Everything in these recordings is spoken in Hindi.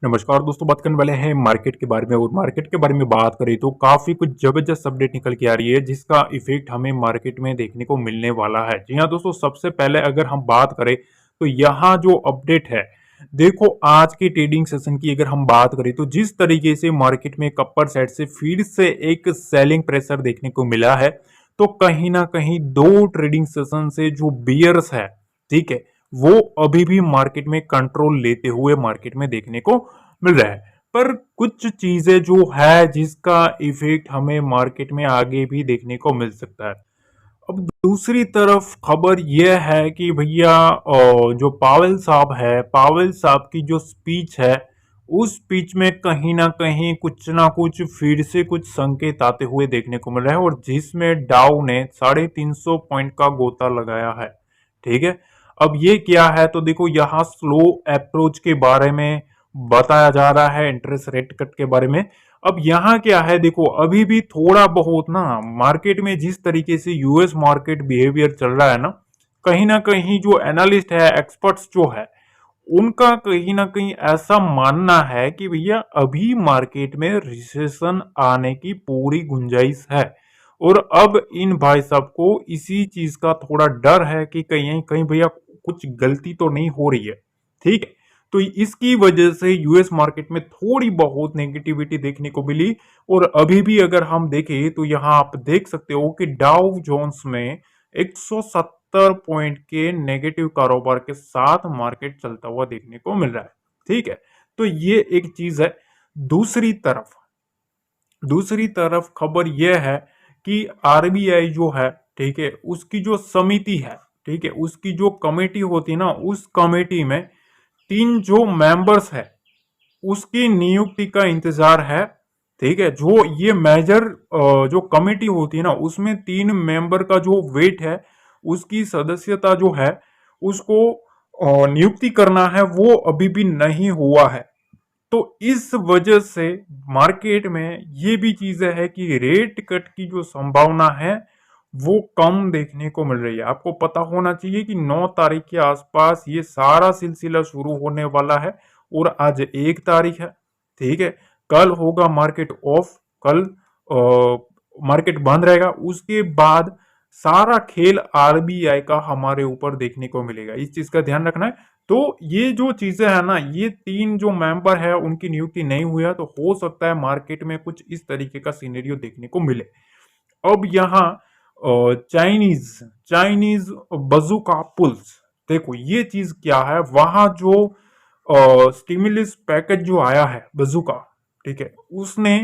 नमस्कार दोस्तों, बात करने वाले हैं मार्केट के बारे में। और मार्केट के बारे में बात करें तो काफी कुछ जबरदस्त अपडेट निकल के आ रही है जिसका इफेक्ट हमें मार्केट में देखने को मिलने वाला है। जी हाँ दोस्तों, सबसे पहले अगर हम बात करें तो यहाँ जो अपडेट है, देखो आज के ट्रेडिंग सेशन की अगर हम बात करें तो जिस तरीके से मार्केट में अपर साइड से फिर से एक सेलिंग प्रेशर देखने को मिला है, तो कहीं ना कहीं दो ट्रेडिंग सेशन से जो बियर्स है, ठीक है, वो अभी भी मार्केट में कंट्रोल लेते हुए मार्केट में देखने को मिल रहा है। पर कुछ चीजें जो है जिसका इफेक्ट हमें मार्केट में आगे भी देखने को मिल सकता है। अब दूसरी तरफ खबर यह है कि भैया जो पावेल साहब है, पावेल साहब की जो स्पीच है, उस स्पीच में कहीं ना कुछ फिर से कुछ संकेत आते हुए देखने को मिल रहा है, और जिसमें डाउ ने 350 पॉइंट का गोता लगाया है। ठीक है, अब ये क्या है तो देखो यहाँ स्लो अप्रोच के बारे में बताया जा रहा है, इंटरेस्ट रेट कट के बारे में। अब यहाँ क्या है, देखो अभी भी थोड़ा बहुत ना मार्केट में जिस तरीके से यूएस मार्केट बिहेवियर चल रहा है ना कहीं जो एनालिस्ट है, एक्सपर्ट्स जो है, उनका कहीं ना कहीं ऐसा मानना है कि भैया अभी मार्केट में रिसेशन आने की पूरी गुंजाइश है। और अब इन भाई साहब को इसी चीज का थोड़ा डर है कि कहीं कहीं भैया कुछ गलती तो नहीं हो रही है। ठीक है, तो इसकी वजह से यूएस मार्केट में थोड़ी बहुत नेगेटिविटी देखने को मिली। और अभी भी अगर हम देखें तो यहां आप देख सकते हो कि डाउ जोन्स में 170 पॉइंट के नेगेटिव कारोबार के साथ मार्केट चलता हुआ देखने को मिल रहा है। ठीक है, तो ये एक चीज है। दूसरी तरफ दूसरी तरफ खबर यह है कि आरबीआई जो है, ठीक है, उसकी जो समिति है, ठीक है, उसकी जो कमेटी होती है ना, उस कमेटी में 3 जो मेंबर्स है उसकी नियुक्ति का इंतजार है। ठीक है, जो ये मेजर जो कमेटी होती है ना, उसमें 3 मेंबर का जो वेट है, उसकी सदस्यता जो है, उसको नियुक्ति करना है, वो अभी भी नहीं हुआ है। तो इस वजह से मार्केट में ये भी चीजें है कि रेट कट की जो संभावना है वो कम देखने को मिल रही है। आपको पता होना चाहिए कि 9 तारीख के आसपास ये सारा सिलसिला शुरू होने वाला है, और आज 1 तारीख है। ठीक है, कल होगा मार्केट ऑफ, कल मार्केट बंद रहेगा। उसके बाद सारा खेल आरबीआई का हमारे ऊपर देखने को मिलेगा, इस चीज का ध्यान रखना है। तो ये जो चीजें है ना, ये 3 जो मेंबर है उनकी नियुक्ति नहीं हुई है, तो हो सकता है मार्केट में कुछ इस तरीके का सिनेरियो देखने को मिले। अब यहाँ चाइनीज चाइनीज बजूका पुल्स, देखो ये चीज क्या है, वहां जो स्टिमुलस पैकेज जो आया है बजूका, ठीक है, उसने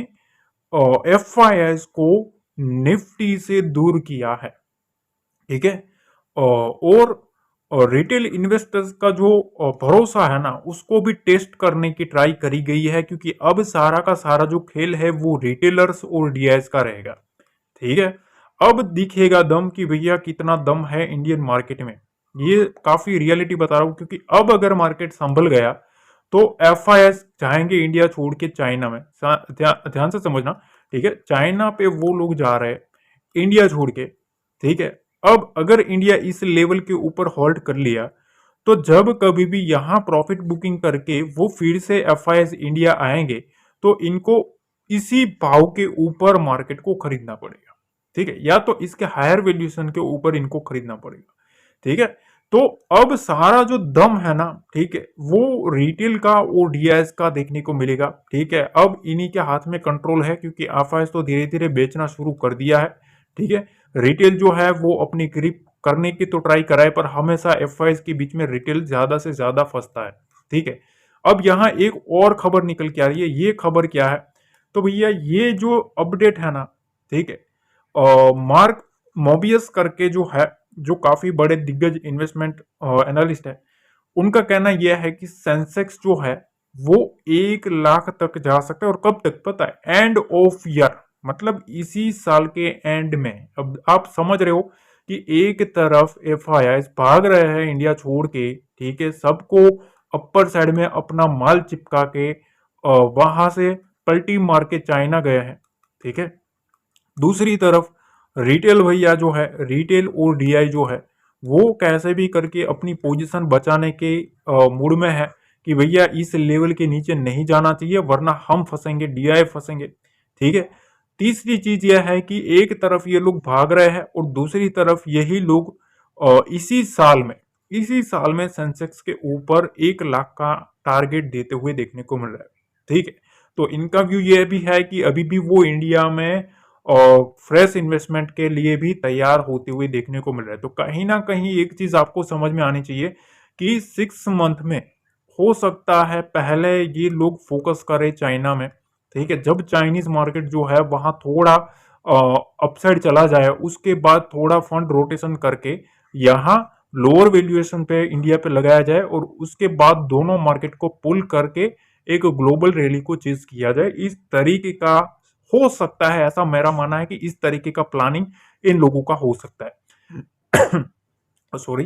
एफआईएस को निफ्टी से दूर किया है। ठीक है, और रिटेल इन्वेस्टर्स का जो भरोसा है ना, उसको भी टेस्ट करने की ट्राई करी गई है, क्योंकि अब सारा का सारा जो खेल है वो रिटेलर्स और डीआईएस का रहेगा। ठीक है, अब दिखेगा दम कि भैया कितना दम है इंडियन मार्केट में। ये काफी रियलिटी बता रहा हूं, क्योंकि अब अगर मार्केट संभल गया तो एफआईएस चाहेंगे इंडिया छोड़ के चाइना में। ध्यान से समझना, ठीक है, चाइना पे वो लोग जा रहे हैं इंडिया छोड़ के। ठीक है, अब अगर इंडिया इस लेवल के ऊपर होल्ड कर लिया, तो जब कभी भी यहां प्रॉफिट बुकिंग करके वो फिर से एफआईएस इंडिया आएंगे, तो इनको इसी भाव के ऊपर मार्केट को खरीदना पड़ेगा। ठीक है, या तो इसके हायर वैल्यूएशन के ऊपर इनको खरीदना पड़ेगा। ठीक है, तो अब सारा जो दम है ना, ठीक है, वो रिटेल का और डीआईएस का देखने को मिलेगा। ठीक है, अब इन्हीं के हाथ में कंट्रोल है, क्योंकि एफआईएस तो धीरे धीरे बेचना शुरू कर दिया है। ठीक है, रिटेल जो है वो अपनी ग्रिप करने की तो ट्राई कराए, पर हमेशा एफआईएस के बीच में रिटेल ज्यादा से ज्यादा फंसता है। ठीक है, अब यहाँ एक और खबर निकल के आ रही है। ये खबर क्या है तो भैया, ये जो अपडेट है ना, ठीक है, मार्क मोबियस करके जो है, जो काफी बड़े दिग्गज इन्वेस्टमेंट एनालिस्ट है, उनका कहना यह है कि सेंसेक्स जो है वो 1 लाख तक जा सकता है। और कब तक पता है? एंड ऑफ ईयर, मतलब इसी साल के एंड में। अब आप समझ रहे हो कि एक तरफ एफआईआई भाग रहे हैं इंडिया छोड़ के, ठीक है, सबको अपर साइड में अपना माल चिपका के वहां से पलटी मार के चाइना गए हैं। ठीक है, दूसरी तरफ रिटेल भैया जो है, रिटेल और डीआई जो है, वो कैसे भी करके अपनी पोजीशन बचाने के मूड में है कि भैया इस लेवल के नीचे नहीं जाना चाहिए वरना हम फंसेंगे, डीआई फंसेंगे। ठीक है। तीसरी चीज यह है कि एक तरफ ये लोग भाग रहे हैं और दूसरी तरफ यही लोग इसी साल में सेंसेक्स के ऊपर 1 लाख का टारगेट देते हुए देखने को मिल रहा है। ठीक है। तो इनका व्यू यह भी है कि अभी भी वो इंडिया में फ्रेश इन्वेस्टमेंट के लिए भी तैयार होते हुए देखने को मिल रहा है। तो कहीं ना कहीं एक चीज आपको समझ में आनी चाहिए कि 6 मंथ में हो सकता है पहले ये लोग फोकस करें चाइना में। ठीक है। जब चाइनीज मार्केट जो है वहां थोड़ा अपसाइड चला जाए उसके बाद थोड़ा फंड रोटेशन करके यहाँ लोअर वैल्यूएशन पे इंडिया पे लगाया जाए और उसके बाद दोनों मार्केट को पुल करके एक ग्लोबल रैली को चेज किया जाए। इस तरीके का हो सकता है, ऐसा मेरा मानना है कि इस तरीके का प्लानिंग इन लोगों का हो सकता है। सॉरी।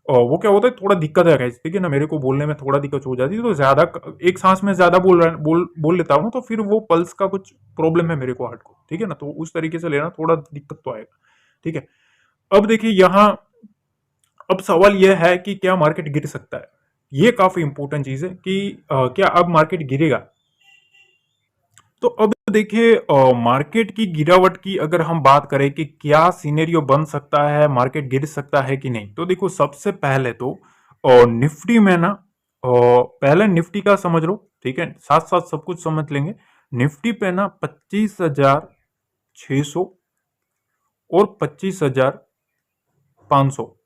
वो क्या होता है, थोड़ा दिक्कत है गाइस, ठीक है ना, मेरे को बोलने में थोड़ा दिक्कत हो जाती है, तो ज्यादा एक सांस में ज्यादा बोल लेता हूँ, तो फिर वो पल्स का कुछ प्रॉब्लम है मेरे को हार्ट को, ठीक है ना, तो उस तरीके से लेना थोड़ा दिक्कत तो आएगा। ठीक है। अब देखिए यहाँ अब सवाल यह है कि क्या मार्केट गिर सकता है। ये काफी इंपॉर्टेंट चीज है कि क्या अब मार्केट गिरेगा। तो अब देखिए मार्केट की गिरावट की अगर हम बात करें कि क्या सिनेरियो बन सकता है, मार्केट गिर सकता है कि नहीं, तो देखो सबसे पहले तो निफ्टी में ना पहले निफ्टी का समझ लो, ठीक है, साथ साथ सब कुछ समझ लेंगे। निफ्टी पे ना 25,600 और 25,500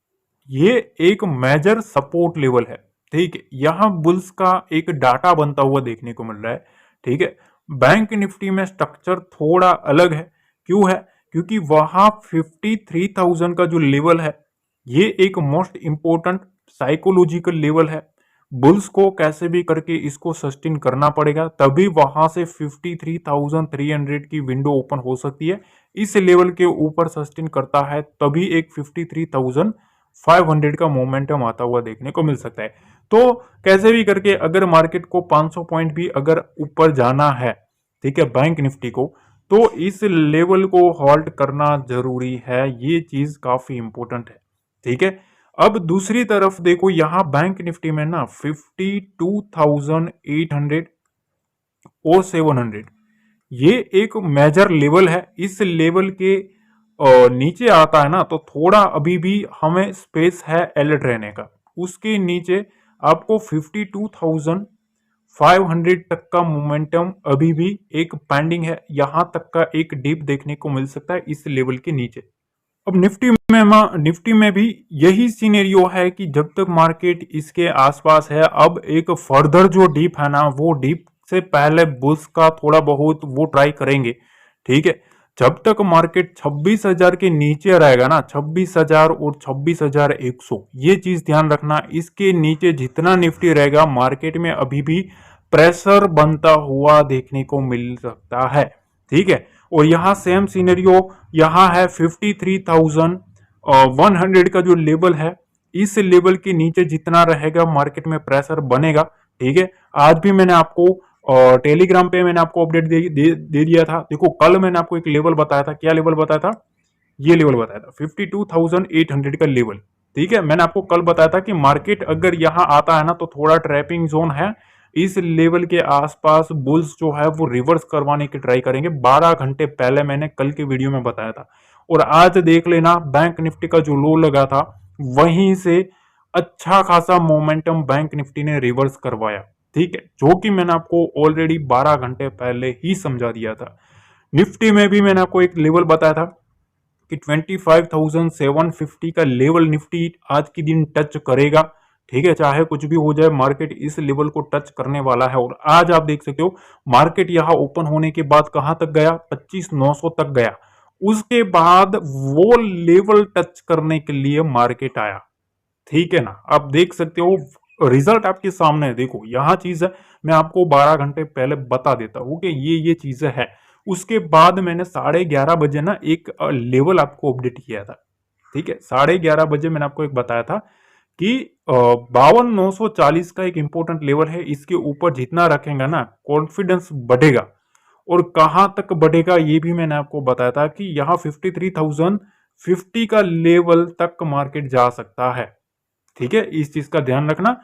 ये एक मेजर सपोर्ट लेवल है। ठीक है। यहां बुल्स का एक डाटा बनता हुआ देखने को मिल रहा है। ठीक है। बैंक निफ्टी में स्ट्रक्चर थोड़ा अलग है। क्यों है? क्योंकि वहां 53,000 का जो लेवल है ये एक मोस्ट इंपोर्टेंट साइकोलॉजिकल लेवल है। बुल्स को कैसे भी करके इसको सस्टेन करना पड़ेगा, तभी वहां से 53,300 की विंडो ओपन हो सकती है। इस लेवल के ऊपर सस्टेन करता है तभी एक 53,500 का मोमेंटम आता हुआ देखने को मिल सकता है। तो कैसे भी करके अगर मार्केट को 500 पॉइंट भी अगर ऊपर जाना है, ठीक है, बैंक निफ्टी को, तो इस लेवल को हॉल्ट करना जरूरी है। ये चीज काफी इंपॉर्टेंट है। ठीक है। अब दूसरी तरफ देखो यहां बैंक निफ्टी में ना 52,800 और 700 ये एक मेजर लेवल है। इस लेवल के नीचे आता है ना तो थोड़ा अभी भी हमें स्पेस है अलर्ट रहने का। उसके नीचे आपको 52,500 तक का मोमेंटम अभी भी एक पेंडिंग है। यहां तक का एक डीप देखने को मिल सकता है इस लेवल के नीचे। अब निफ्टी में भी यही सीनेरियो है कि जब तक मार्केट इसके आसपास है, अब एक फर्दर जो डीप है ना वो डीप से पहले बुल्स का थोड़ा बहुत वो ट्राई करेंगे। ठीक है। जब तक मार्केट 26,000 के नीचे रहेगा ना, 26,000 और 26,100, ये चीज ध्यान रखना। इसके नीचे जितना निफ्टी रहेगा मार्केट में अभी भी प्रेशर बनता हुआ देखने को मिल सकता है। ठीक है। और यहाँ सेम सीनेरियो यहाँ है 53,100 का जो लेवल है, इस लेवल के नीचे जितना रहेगा मार्केट में प्रेशर बनेगा। ठीक है। आज भी मैंने आपको टेलीग्राम पे मैंने आपको अपडेट दे दिया था। देखो कल मैंने आपको एक लेवल बताया था। क्या लेवल बताया था? ये लेवल बताया था 52,800 का लेवल। ठीक है। मैंने आपको कल बताया था कि मार्केट अगर यहाँ आता है ना तो थोड़ा ट्रैपिंग जोन है। इस लेवल के आसपास बुल्स जो है वो रिवर्स करवाने की ट्राई करेंगे। 12 घंटे पहले मैंने कल के वीडियो में बताया था। और आज देख लेना बैंक निफ्टी का जो लो लगा था वहीं से अच्छा खासा मोमेंटम बैंक निफ्टी ने रिवर्स करवाया। ठीक है। जो कि मैंने आपको ऑलरेडी 12 घंटे पहले ही समझा दिया था। निफ्टी में भी मैंने आपको एक लेवल बताया था कि 25,750 का लेवल निफ्टी आज के दिन टच करेगा। ठीक है। चाहे कुछ भी हो जाए मार्केट इस लेवल को टच करने वाला है। और आज आप देख सकते हो मार्केट यहां ओपन होने के बाद कहां तक गया? 25,900 तक गया। उसके बाद वो लेवल टच करने के लिए मार्केट आया। ठीक है ना। आप देख सकते हो रिजल्ट आपके सामने है। देखो यहां चीज है, मैं आपको 12 घंटे पहले बता देता हूं कि ये चीजें है। उसके बाद मैंने 11:30 बजे ना एक लेवल आपको अपडेट किया था। ठीक है। 11:30 बजे मैंने आपको एक बताया था कि 52,940 का एक इंपॉर्टेंट लेवल है। इसके ऊपर जितना रखेगा ना कॉन्फिडेंस बढ़ेगा। और कहां तक बढ़ेगा ये भी मैंने आपको बताया था कि यहां 53,050 का लेवल तक मार्केट जा सकता है। ठीक है। इस चीज का ध्यान रखना।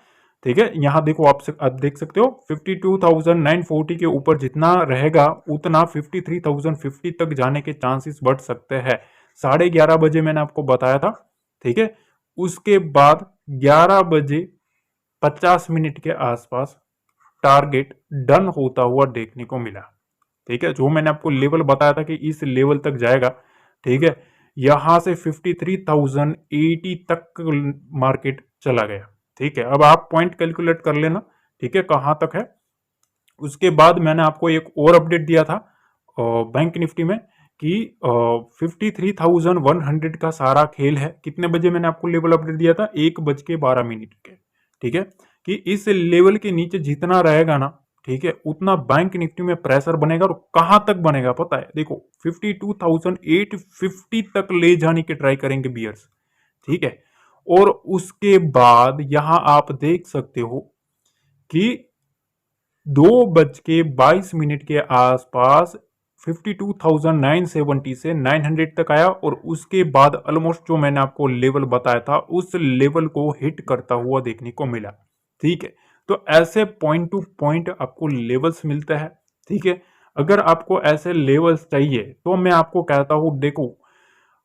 ठीक है, यहाँ देखो आप देख सकते हो 52,940 के ऊपर जितना रहेगा उतना 53,050 तक जाने के चांसेस बढ़ सकते हैं। 11:30 बजे मैंने आपको बताया था। ठीक है, उसके बाद 11:50 के आसपास टारगेट डन होता हुआ देखने को मिला। ठीक है, जो मैंने आपको लेवल बताया था कि इस लेवल तक जाएगा। ठीक है, यहां से 53,080 तक मार्केट चला गया। ठीक है, अब आप पॉइंट कैलकुलेट कर लेना। ठीक है, कहां तक है। उसके बाद मैंने आपको एक और अपडेट दिया था बैंक निफ्टी में कि 53,100 का सारा खेल है। कितने बजे मैंने आपको लेवल अपडेट दिया था? 1:12 के। ठीक है, कि इस लेवल के नीचे जितना रहेगा ना, ठीक है, उतना बैंक निफ्टी में प्रेशर बनेगा। और कहां तक बनेगा पता है? देखो 52,850 तक ले जाने की ट्राई करेंगे बियर्स। ठीक है, और उसके बाद यहां आप देख सकते हो कि 2:22 के आसपास 52,970 से 900 तक आया। और उसके बाद ऑलमोस्ट जो मैंने आपको लेवल बताया था उस लेवल को हिट करता हुआ देखने को मिला। ठीक है, तो ऐसे पॉइंट टू पॉइंट आपको लेवल्स मिलते हैं। ठीक है, अगर आपको ऐसे लेवल्स चाहिए तो मैं आपको कहता हूं, देखो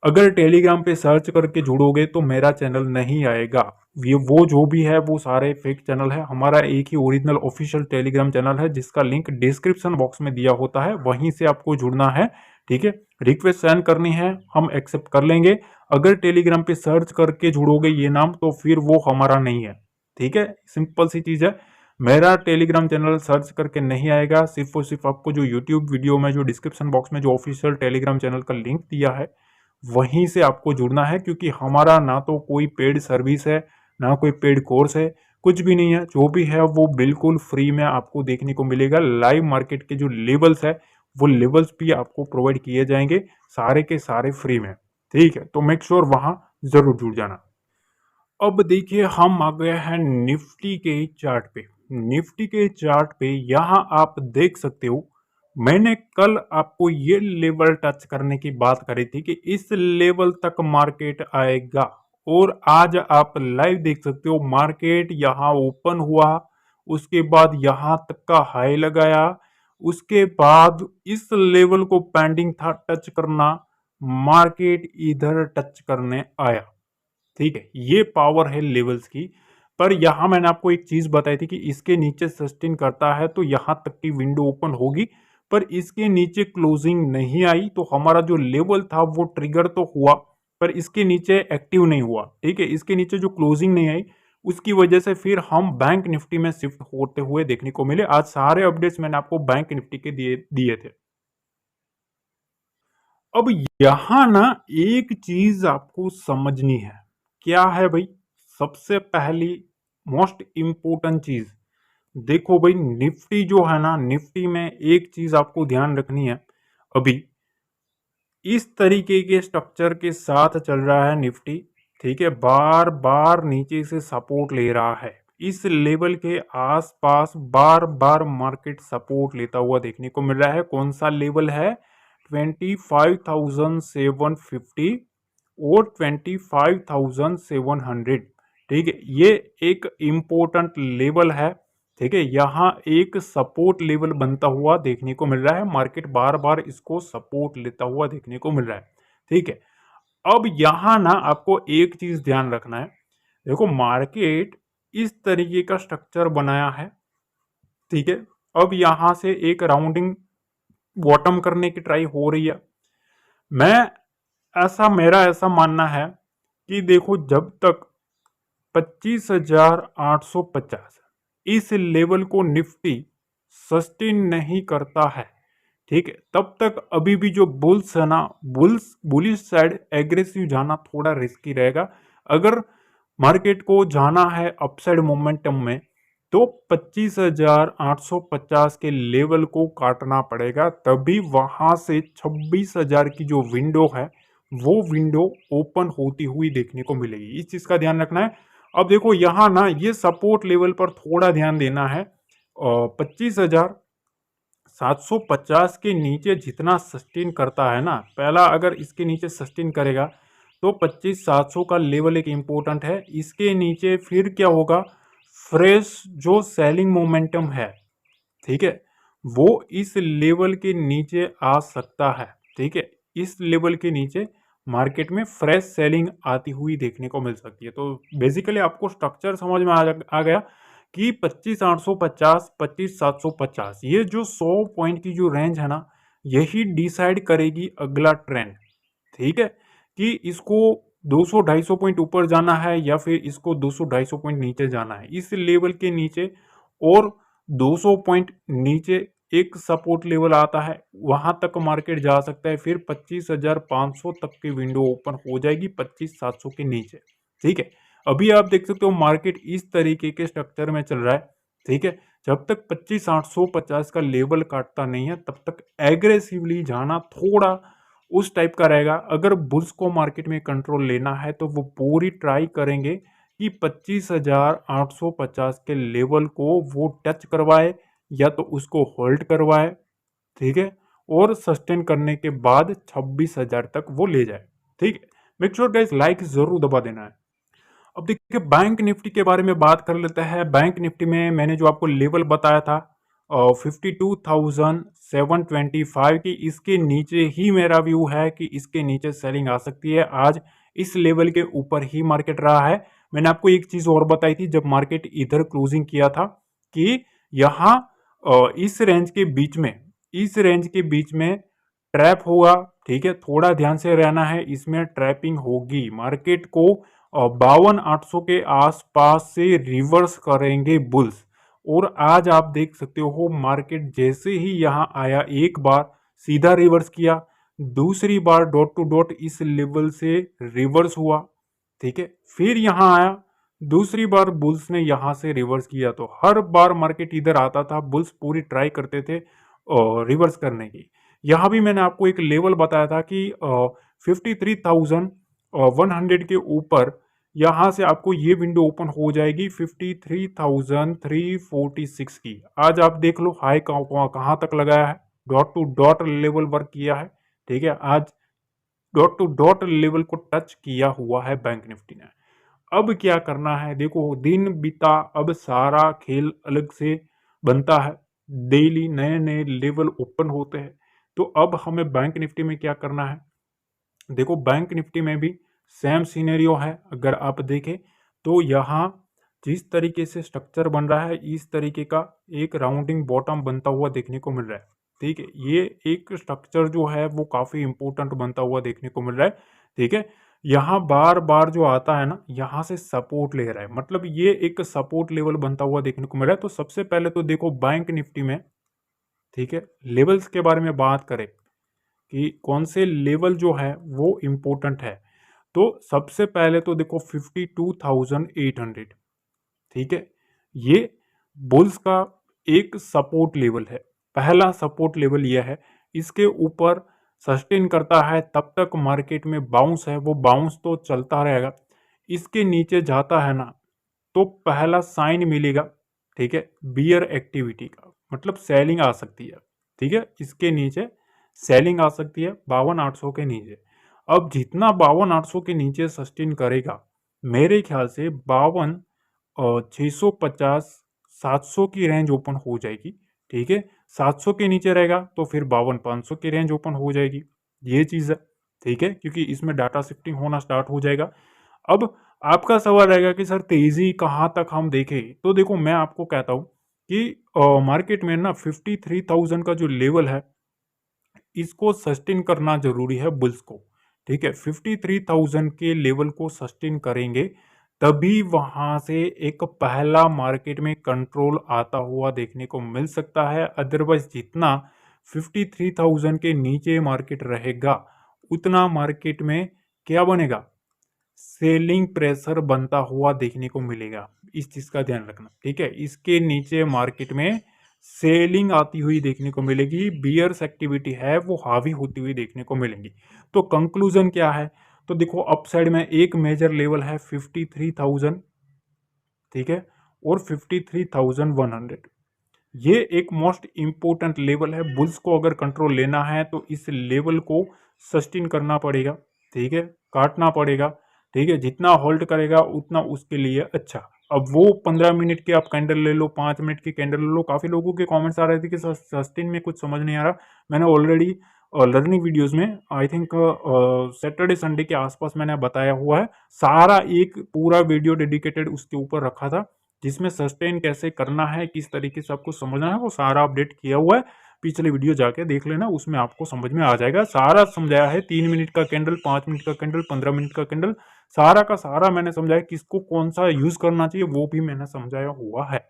अगर टेलीग्राम पे सर्च करके जुड़ोगे तो मेरा चैनल नहीं आएगा। ये वो जो भी है वो सारे फेक चैनल है। हमारा एक ही ओरिजिनल ऑफिशियल टेलीग्राम चैनल है जिसका लिंक डिस्क्रिप्शन बॉक्स में दिया होता है, वहीं से आपको जुड़ना है। ठीक है, रिक्वेस्ट सेंड करनी है, हम एक्सेप्ट कर लेंगे। अगर टेलीग्राम पे सर्च करके जुड़ोगे ये नाम तो फिर वो हमारा नहीं है। ठीक है, सिंपल सी चीज है। मेरा टेलीग्राम चैनल सर्च करके नहीं आएगा। सिर्फ और सिर्फ आपको जो यूट्यूब वीडियो में जो डिस्क्रिप्शन बॉक्स में जो ऑफिशियल टेलीग्राम चैनल का लिंक दिया है वहीं से आपको जुड़ना है। क्योंकि हमारा ना तो कोई पेड सर्विस है ना कोई पेड कोर्स है, कुछ भी नहीं है। जो भी है वो बिल्कुल फ्री में आपको देखने को मिलेगा। लाइव मार्केट के जो लेवल्स है वो लेवल्स भी आपको प्रोवाइड किए जाएंगे, सारे के सारे फ्री में। ठीक है, तो मेक श्योर वहां जरूर जुड़ जाना। अब देखिए हम आ गए हैं निफ्टी के चार्ट पे। निफ्टी के चार्ट पे यहां आप देख सकते हो, मैंने कल आपको ये लेवल टच करने की बात करी थी कि इस लेवल तक मार्केट आएगा। और आज आप लाइव देख सकते हो मार्केट यहां ओपन हुआ, उसके बाद यहां तक का हाई लगाया, उसके बाद इस लेवल को पेंडिंग था टच करना, मार्केट इधर टच करने आया। ठीक है, ये पावर है लेवल्स की। पर यहां मैंने आपको एक चीज बताई थी कि इसके नीचे सस्टेन करता है तो यहां तक की विंडो ओपन होगी। पर इसके नीचे क्लोजिंग नहीं आई तो हमारा जो लेवल था वो ट्रिगर तो हुआ पर इसके नीचे एक्टिव नहीं हुआ। ठीक है, इसके नीचे जो क्लोजिंग नहीं आई उसकी वजह से फिर हम बैंक निफ्टी में शिफ्ट होते हुए देखने को मिले। आज सारे अपडेट्स मैंने आपको बैंक निफ्टी के दिए दिए थे। अब यहां ना एक चीज आपको समझनी है। क्या है भाई? सबसे पहली मोस्ट इंपोर्टेंट चीज, देखो भाई निफ्टी जो है ना, निफ्टी में एक चीज आपको ध्यान रखनी है। अभी इस तरीके के स्ट्रक्चर के साथ चल रहा है निफ्टी। ठीक है, बार बार नीचे से सपोर्ट ले रहा है। इस लेवल के आसपास बार बार मार्केट सपोर्ट लेता हुआ देखने को मिल रहा है। कौन सा लेवल है? 25,750 और 25,700। ठीक है, ये एक इम्पोर्टेंट लेवल है। ठीक है, यहाँ एक सपोर्ट लेवल बनता हुआ देखने को मिल रहा है। मार्केट बार बार इसको सपोर्ट लेता हुआ देखने को मिल रहा है। ठीक है, अब यहाँ ना आपको एक चीज ध्यान रखना है। देखो मार्केट इस तरीके का स्ट्रक्चर बनाया है। ठीक है, अब यहां से एक राउंडिंग बॉटम करने की ट्राई हो रही है। मेरा ऐसा मानना है कि देखो जब तक 25,850 इस लेवल को निफ्टी सस्टेन नहीं करता है, ठीक है, तब तक अभी भी जो बुल्स है ना, बुलिश साइड एग्रेसिव जाना थोड़ा रिस्की रहेगा। अगर मार्केट को जाना है अपसाइड मोमेंटम में तो 25,850 के लेवल को काटना पड़ेगा, तभी वहां से 26,000 की जो विंडो है वो विंडो ओपन होती हुई देखने को मिलेगी। इस चीज का ध्यान रखना है। अब देखो यहां ना ये सपोर्ट लेवल पर थोड़ा ध्यान देना है। 25,750 के नीचे जितना सस्टेन करता है ना, पहला अगर इसके नीचे सस्टेन करेगा तो 25,700 का लेवल एक इंपॉर्टेंट है। इसके नीचे फिर क्या होगा? फ्रेश जो सेलिंग मोमेंटम है, ठीक है, वो इस लेवल के नीचे आ सकता है। ठीक है, इस लेवल के नीचे मार्केट में फ्रेश सेलिंग आती हुई देखने को मिल सकती है। तो बेसिकली आपको स्ट्रक्चर समझ में आ गया कि 25,850, 25,750 ये जो 100 पॉइंट की जो रेंज है ना, यही डिसाइड करेगी अगला ट्रेंड। ठीक है, कि इसको 200-250 पॉइंट ऊपर जाना है या फिर इसको 200-250 पॉइंट नीचे जाना है। इस लेवल के नीचे और 200 पॉइंट नीचे एक सपोर्ट लेवल आता है, वहां तक मार्केट जा सकता है। फिर 25,500 तक की विंडो ओपन हो जाएगी 25,700 के नीचे। ठीक है, अभी आप देख सकते हो मार्केट इस तरीके के स्ट्रक्चर में चल रहा है। ठीक है, जब तक 25,850 का लेवल काटता नहीं है तब तक एग्रेसिवली जाना थोड़ा उस टाइप का रहेगा। अगर बुल्स को मार्केट में कंट्रोल लेना है तो वो पूरी ट्राई करेंगे कि 25,850 के लेवल को वो टच करवाए या तो उसको होल्ड करवाए। ठीक है, और सस्टेन करने के बाद 26,000 तक वो ले जाए। ठीक है, मेक श्योर गाइस लाइक जरूर दबा देना है। अब देखिए बैंक निफ्टी के बारे में बात कर लेते हैं। बैंक निफ्टी में मैंने जो आपको लेवल बताया था 52,725 की, इसके नीचे ही मेरा व्यू है कि इसके नीचे सेलिंग आ सकती है। आज इस लेवल के ऊपर ही मार्केट रहा है। मैंने आपको एक चीज और बताई थी जब मार्केट इधर क्लोजिंग किया था कि यहाँ इस रेंज के बीच में, इस रेंज के बीच में ट्रैप होगा। ठीक है, थोड़ा ध्यान से रहना है, इसमें ट्रैपिंग होगी। मार्केट को 52,800 के आसपास से रिवर्स करेंगे बुल्स। और आज आप देख सकते हो मार्केट जैसे ही यहां आया, एक बार सीधा रिवर्स किया, दूसरी बार डॉट टू डॉट इस लेवल से रिवर्स हुआ। ठीक है, फिर यहां आया, दूसरी बार बुल्स ने यहां से रिवर्स किया। तो हर बार मार्केट इधर आता था, बुल्स पूरी ट्राई करते थे रिवर्स करने की। यहां भी मैंने आपको एक लेवल बताया था कि 53,100 के ऊपर यहां से आपको ये विंडो ओपन हो जाएगी 53,346 की। आज आप देख लो हाई कहां तक लगाया है, dot to dot level work किया है। ठीक है, आज डॉट टू डॉट लेवल को टच किया हुआ है बैंक निफ्टी ने। अब क्या करना है, देखो दिन बीता, अब सारा खेल अलग से बनता है। डेली नए नए लेवल ओपन होते हैं। तो अब हमें बैंक निफ्टी में क्या करना है, देखो बैंक निफ्टी में भी सेम सिनेरियो है। अगर आप देखें तो यहाँ जिस तरीके से स्ट्रक्चर बन रहा है, इस तरीके का एक राउंडिंग बॉटम बनता हुआ देखने को मिल रहा है। ठीक है, ये एक स्ट्रक्चर जो है वो काफी इंपॉर्टेंट बनता हुआ देखने को मिल रहा है। ठीक है, यहाँ बार बार जो आता है ना, यहाँ से सपोर्ट ले रहा है, मतलब ये एक सपोर्ट लेवल बनता हुआ देखने को मिल रहा है। तो सबसे पहले तो देखो बैंक निफ्टी में, ठीक है, लेवल्स के बारे में बात करें कि कौन से लेवल जो है वो इम्पोर्टेंट है। तो सबसे पहले तो देखो 52,800। ठीक है, ये बुल्स का एक सपोर्ट लेवल है, पहला सपोर्ट लेवल यह है। इसके ऊपर सस्टेन करता है तब तक मार्केट में बाउंस है, वो बाउंस तो चलता रहेगा। इसके नीचे जाता है ना, तो पहला साइन मिलेगा, ठीक है, बियर एक्टिविटी का, मतलब सेलिंग आ सकती है। ठीक है, इसके नीचे सेलिंग आ सकती है 52,800 के नीचे। अब जितना 52,800 के नीचे सस्टेन करेगा, मेरे ख्याल से 52,650, 700 की रेंज ओपन हो जाएगी। ठीक है, 700 के नीचे रहेगा तो फिर 52,500 की रेंज ओपन हो जाएगी। ये चीज़ है। ठीक है, क्योंकि इसमें डाटा शिफ्टिंग होना स्टार्ट हो जाएगा। अब आपका सवाल रहेगा कि सर तेजी कहाँ तक हम देखें, तो देखो मैं आपको कहता हूँ कि मार्केट में ना 53,000 का जो लेवल है, इसको सस्टेन करना जरूरी है बुल्स को। ठीक है, 53,000 के लेवल को सस्टेन करेंगे तभी वहां से एक पहला मार्केट में कंट्रोल आता हुआ देखने को मिल सकता है। अदरवाइज जितना 53,000 के नीचे मार्केट रहेगा, उतना मार्केट में क्या बनेगा, सेलिंग प्रेशर बनता हुआ देखने को मिलेगा। इस चीज का ध्यान रखना। ठीक है, इसके नीचे मार्केट में सेलिंग आती हुई देखने को मिलेगी, बियर्स एक्टिविटी है वो हावी होती हुई देखने को मिलेंगी। तो कंक्लूजन क्या है, तो देखो अपसाइड में एक मेजर लेवल है 53,000, ठीक है, और 53,100। ये एक मोस्ट इंपोर्टेंट लेवल है। बुल्स को अगर कंट्रोल लेना है तो इस लेवल को सस्टेन करना पड़ेगा। ठीक है, काटना पड़ेगा। ठीक है, जितना होल्ड करेगा उतना उसके लिए अच्छा। अब वो 15 मिनट की आप कैंडल ले लो, 5 मिनट की कैंडल ले लो, काफ़ी लोगों के कमेंट्स आ रहे थे कि सस्टेन में कुछ समझ नहीं आ रहा। मैंने ऑलरेडी लर्निंग वीडियोस में आई थिंक सैटरडे संडे के आसपास मैंने बताया हुआ है, सारा एक पूरा वीडियो डेडिकेटेड उसके ऊपर रखा था, जिसमें सस्टेन कैसे करना है, किस तरीके से आपको समझना है, वो सारा अपडेट किया हुआ है। पिछले वीडियो जाके देख लेना, उसमें आपको समझ में आ जाएगा, सारा समझाया है। 3 मिनट का कैंडल, 5 मिनट का कैंडल, 15 मिनट का कैंडल, सारा का सारा मैंने समझाया, किसको कौन सा यूज करना चाहिए वो भी मैंने समझाया हुआ है।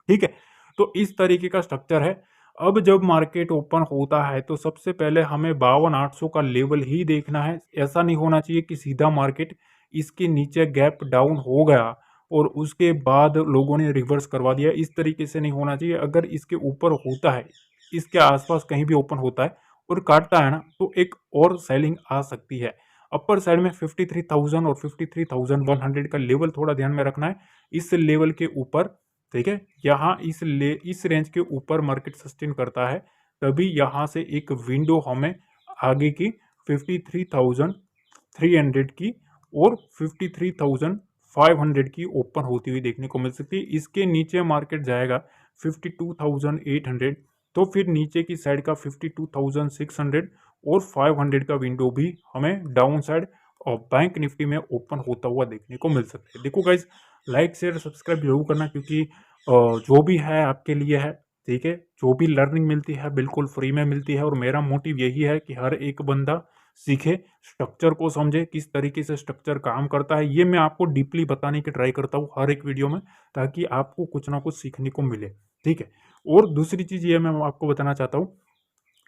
ठीक है, तो इस तरीके का स्ट्रक्चर है। अब जब मार्केट ओपन होता है तो सबसे पहले हमें 52,800 का लेवल ही देखना है। ऐसा नहीं होना चाहिए कि सीधा मार्केट इसके नीचे गैप डाउन हो गया और उसके बाद लोगों ने रिवर्स करवा दिया, इस तरीके से नहीं होना चाहिए। अगर इसके ऊपर होता है, इसके आसपास कहीं भी ओपन होता है और काटता है ना, तो एक और सेलिंग आ सकती है। अपर साइड में 53,000 और 53,100 का लेवल थोड़ा ध्यान में रखना है। इस लेवल के ऊपर, ठीक है, यहाँ इस रेंज के ऊपर मार्केट सस्टेन करता है, तभी यहाँ से एक विंडो हमें आगे की 53,300 की और 53,500 की ओपन होती हुई देखने को मिल सकती है। इसके नीचे मार्केट जाएगा 52,800, तो फिर नीचे की साइड का 52,600 और 500 का विंडो भी हमें डाउन साइड और बैंक निफ्टी में ओपन होता हुआ देखने को मिल सकता है। देखो गाइज, लाइक शेयर सब्सक्राइब जरूर करना, क्योंकि जो भी है आपके लिए है। ठीक है, जो भी लर्निंग मिलती है बिल्कुल फ्री में मिलती है, और मेरा मोटिव यही है कि हर एक बंदा सीखे, स्ट्रक्चर को समझे, किस तरीके से स्ट्रक्चर काम करता है। ये मैं आपको डीपली बताने की ट्राई करता हूँ हर एक वीडियो में, ताकि आपको कुछ ना कुछ सीखने को मिले। ठीक है, और दूसरी चीज़ ये मैं आपको बताना चाहता हूँ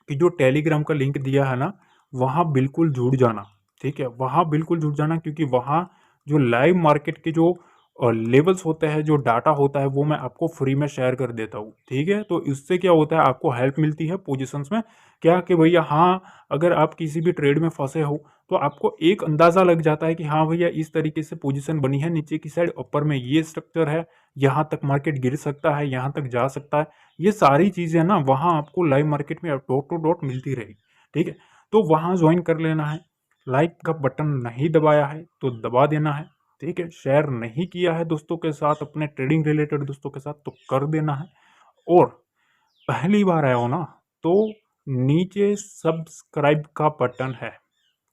कि जो टेलीग्राम का लिंक दिया है ना, वहाँ बिल्कुल जुड़ जाना। ठीक है, वहाँ बिल्कुल जुड़ जाना, क्योंकि वहाँ जो लाइव मार्केट के जो लेवल्स होते हैं, जो डाटा होता है, वो मैं आपको फ्री में शेयर कर देता हूँ। ठीक है, तो इससे क्या होता है, आपको हेल्प मिलती है पोजीशंस में, क्या कि भैया हाँ, अगर आप किसी भी ट्रेड में फंसे हो तो आपको एक अंदाज़ा लग जाता है कि हाँ भैया, इस तरीके से पोजीशन बनी है, नीचे की साइड ऊपर में ये स्ट्रक्चर है, यहाँ तक मार्केट गिर सकता है, यहाँ तक जा सकता है। ये सारी चीज़ें ना वहाँ आपको लाइव मार्केट में डॉट टू डॉट मिलती रहेगी। ठीक है, तो वहाँ ज्वाइन कर लेना है। लाइक का बटन नहीं दबाया है तो दबा देना है। ठीक है, शेयर नहीं किया है दोस्तों के साथ, अपने ट्रेडिंग रिलेटेड दोस्तों के साथ, तो कर देना है। और पहली बार आया हो ना, तो नीचे सब्सक्राइब का बटन है,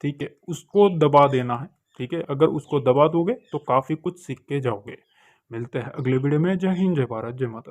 ठीक है, उसको दबा देना है। ठीक है, अगर उसको दबा दोगे तो काफ़ी कुछ सीख के जाओगे। मिलते हैं अगले वीडियो में। जय हिंद, जय भारत, जय माता।